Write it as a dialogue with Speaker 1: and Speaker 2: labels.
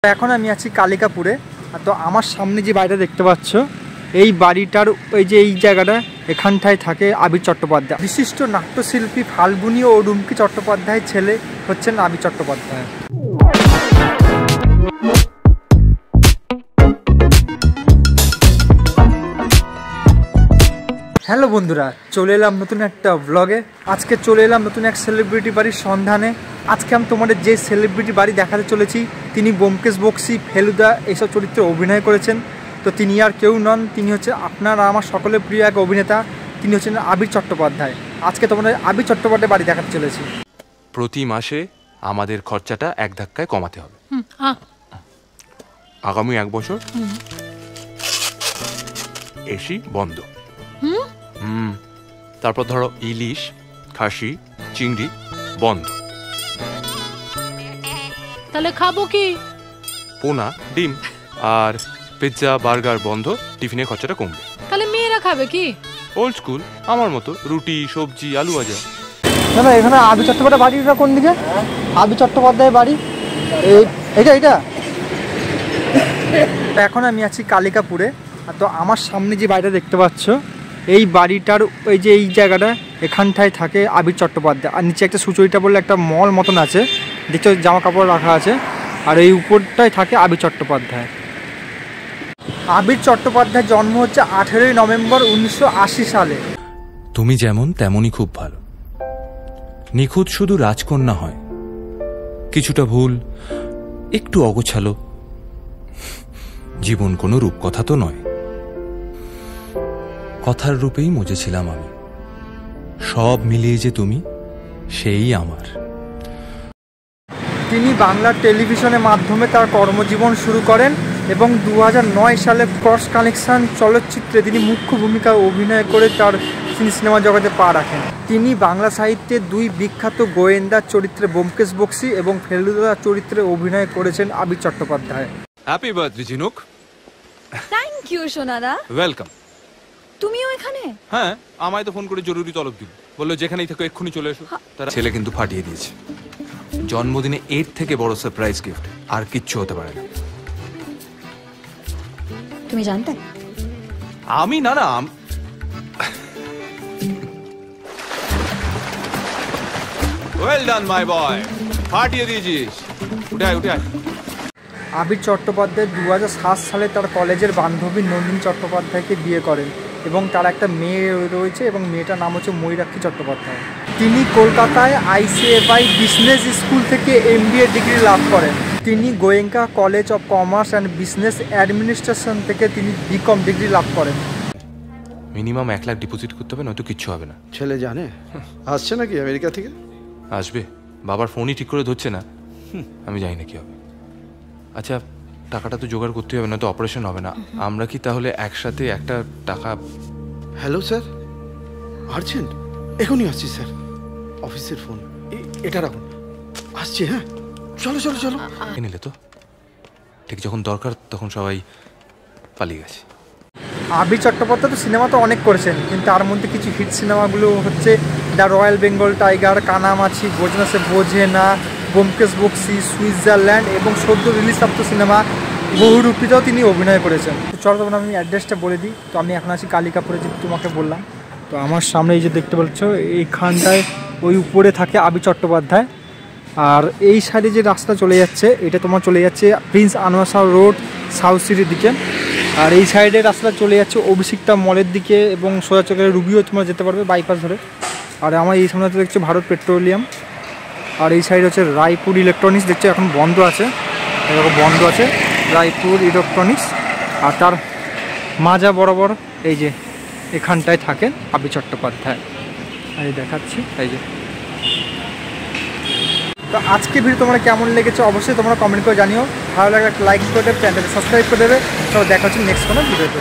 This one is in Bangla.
Speaker 1: এখন আমি আছি কালিকাপুরে। তো আমার সামনে যে বাড়িটা দেখতে পাচ্ছ, এই বাড়িটার এই জায়গাটা এখানটায় থাকে আবির চট্টোপাধ্যায়। বিশিষ্ট নাট্যশিল্পী ফাল্গুনী ও রুমকি চট্টোপাধ্যায়ের ছেলে হচ্ছেন আবির চট্টোপাধ্যায়। হ্যালো বন্ধুরা, চলে এলাম নতুন একটা ব্লগে। আজকে চলে এলাম নতুন এক সেলিব্রিটি বাড়ির সন্ধানে। আজকে আমি তোমাদের যে সেলিব্রিটি বাড়ি দেখাতে চলেছি, তিনি ব্যোমকেশ বক্সী, ফেলুদা এইসব চরিত্রে অভিনয় করেছেন। তো তিনি আর কেউ নন, তিনি হচ্ছে আপনারা আমার সকলের প্রিয় এক অভিনেতা, তিনি হচ্ছেন আবির চট্টোপাধ্যায়। আজকে তোমাদের আবির চট্টোপাধ্যায় বাড়ি দেখাতে চলেছি।
Speaker 2: প্রতি মাসে আমাদের খরচাটা এক ধাক্কায় কমাতে হবে। আগামী 1 বছর এসি বন্ধ। তারপর ধরো ইলিশ, খাসি, চিংড়ি বন্ধ।
Speaker 3: তাহলে খাবো কি?
Speaker 2: পোনা, ডিম আর পিৎজা, বার্গার বন্ধ। টিফিনের খরচাটা কমবে।
Speaker 3: তাহলে মেয়েরা খাবে কি?
Speaker 2: ওল্ড স্কুল, আমার মতো রুটি, সবজি, আলু ভাজা।
Speaker 1: না, এখানে আবির চট্টোপাধ্যায় বাড়িটা কোন দিকে? আবির চট্টোপাধ্যায় বাড়ি এইটা। এখন আমি আছি কালিকাপুরে। তো আমার সামনে যে বাড়িটা দেখতে পাচ্ছ, এই বাড়িটার এই জায়গাটা এখানটায় থাকে আবির চট্টোপাধ্যায়। আর নিচে একটা সুচরিতা বলে একটা মল মতন আছে, দেখছো জামা কাপড় রাখা আছে। আর এই উপরটায় থাকে আবির চট্টোপাধ্যায়। আবির চট্টোপাধ্যায়ের জন্ম হচ্ছে 18ই নভেম্বর 1980 সালে।
Speaker 4: তুমি যেমন তেমনই খুব ভালো। নিখুঁত শুধু রাজকন্যা হয়, কিছুটা ভুল, একটু অগোছালো। জীবন কোনো রূপকথা তো নয়, কথার রূপেই মজেছিলাম আমি। সব মিলিয়ে যে তুমি, সেই আমার।
Speaker 1: তিনি বাংলা টেলিভিশনের মাধ্যমে তার কর্মজীবন শুরু করেন এবং 2009 সালে ক্রস কানেকশন চলচ্চিত্রে তিনি মুখ্য ভূমিকায় অভিনয় করে তিনি সিনেমা জগতে পা রাখেন। তিনি বাংলা সাহিত্যের 2 বিখ্যাত গোয়েন্দা চরিত্রে ব্যোমকেশ বক্সী এবং ফেলুদা চরিত্রে অভিনয় করেছেন Abir Chattopadhyay.
Speaker 2: Happy birthday Jhinuk.
Speaker 5: Thank you Sonada.
Speaker 2: Welcome.
Speaker 5: তুমিও এখানে?
Speaker 2: হ্যাঁ, আমায় তো ফোন করে জরুরি তলব দিল, বললো যেখানেই থাকো এক্ষুনি চলে এসো। তারা ছেলে কিন্তু ফাটিয়ে দিয়েছে। জন্মদিনে এর থেকে বড় সারপ্রাইজ গিফট আর কিচ্ছু হতে পারে না।
Speaker 5: তুমি জানতে?
Speaker 2: আমি না ওয়েল ডান মাই বয়, ফাটিয়ে দিয়েছিস। উঠে আয়।
Speaker 1: আবির চট্টোপাধ্যায় 2007 সালে তার কলেজের বান্ধবী নন্দিনী চট্টোপাধ্যায়কে বিয়ে করেন এবং তার একটা মেয়ে রয়েছে এবং মেয়েটার নাম হচ্ছে ময়ূরাক্ষী চট্টোপাধ্যায়। তিনি কলকাতায় ICAI বিজনেস স্কুল থেকে MBA ডিগ্রি লাভ করেন। তিনি Goenka college of commerce and business administration থেকে তিনি BCom ডিগ্রি লাভ করেন।
Speaker 2: মিনিমাম 1 লাখ ডিপোজিট করতে হবে, নয়তো কিচ্ছু হবে না।
Speaker 6: ছেলে জানে আসছে নাকি আমেরিকা থেকে?
Speaker 2: আসবে, বাবার ফোনই ঠিক করে ধরছে না। আমি জানি না কি হবে। আচ্ছা, টাকাটা তো জোগাড় করতে হবে, না তো অপারেশন হবে না। আমরা কি তাহলে একসাথে একটা টাকা?
Speaker 6: হ্যালো স্যার, আর্জেন্ট, এখনই আসছি স্যার। অফিসের ফোন, এটা রাখুন, আসছি। হ্যাঁ, চলো।
Speaker 2: নিলে তো ঠিক যখন দরকার তখন সবাই পালিয়ে গেছে।
Speaker 1: আবির চট্টোপাধ্যায় তো সিনেমা তো অনেক করেছেন, কিন্তু তার মধ্যে কিছু হিট সিনেমাগুলো হচ্ছে দ্য রয়্যাল বেঙ্গল টাইগার, কানামাছি, বোঝনা সে বোঝে না, ব্যোমকেশ বক্সী, সুইজারল্যান্ড এবং সদ্য রিলিজপ্রাপ্ত সিনেমা বহুরূপীতেও তিনি অভিনয় করেছেন। তো চলো তখন আমি অ্যাড্রেসটা বলে দিই। তো আমি এখন আছি কালিকাপুরে, যে তোমাকে বললাম। তো আমার সামনে এই যে দেখতে পাচ্ছ, এইখানটায় ওই উপরে থাকে আবির চট্টোপাধ্যায়। আর এই সাইডে যে রাস্তা চলে যাচ্ছে, এটা তোমার চলে যাচ্ছে Prince Anwar Shah road, south সিটির দিকে। আর এই সাইডের রাস্তাটা চলে যাচ্ছে অভিষিক্তা মলের দিকে এবং সোজা চলে রুবিও তোমরা যেতে পারবে বাইপাস ধরে। আর আমার এই সামনে দেখছো ভারত পেট্রোলিয়াম। আর এই সাইড হচ্ছে রায়পুর ইলেকট্রনিক্স, দেখছো এখন বন্ধ আছে, এরকম বন্ধ আছে রায়পুর ইলেকট্রনিক্স। আর তার মাজা বরাবর এই যে এখানটায় থাকেন আবির চট্টোপাধ্যায়। এই দেখাচ্ছি, এই যে। তো আজকে ভিডিও তোমরা কেমন লেগেছে অবশ্যই তোমরা কমেন্ট করে জানিও। ভালো লাগলে একটা লাইক করে দেবে, চ্যানেলটাকে সাবস্ক্রাইব করে দেবে। তো দেখা হচ্ছে নেক্সট কোনো ভিডিওতে।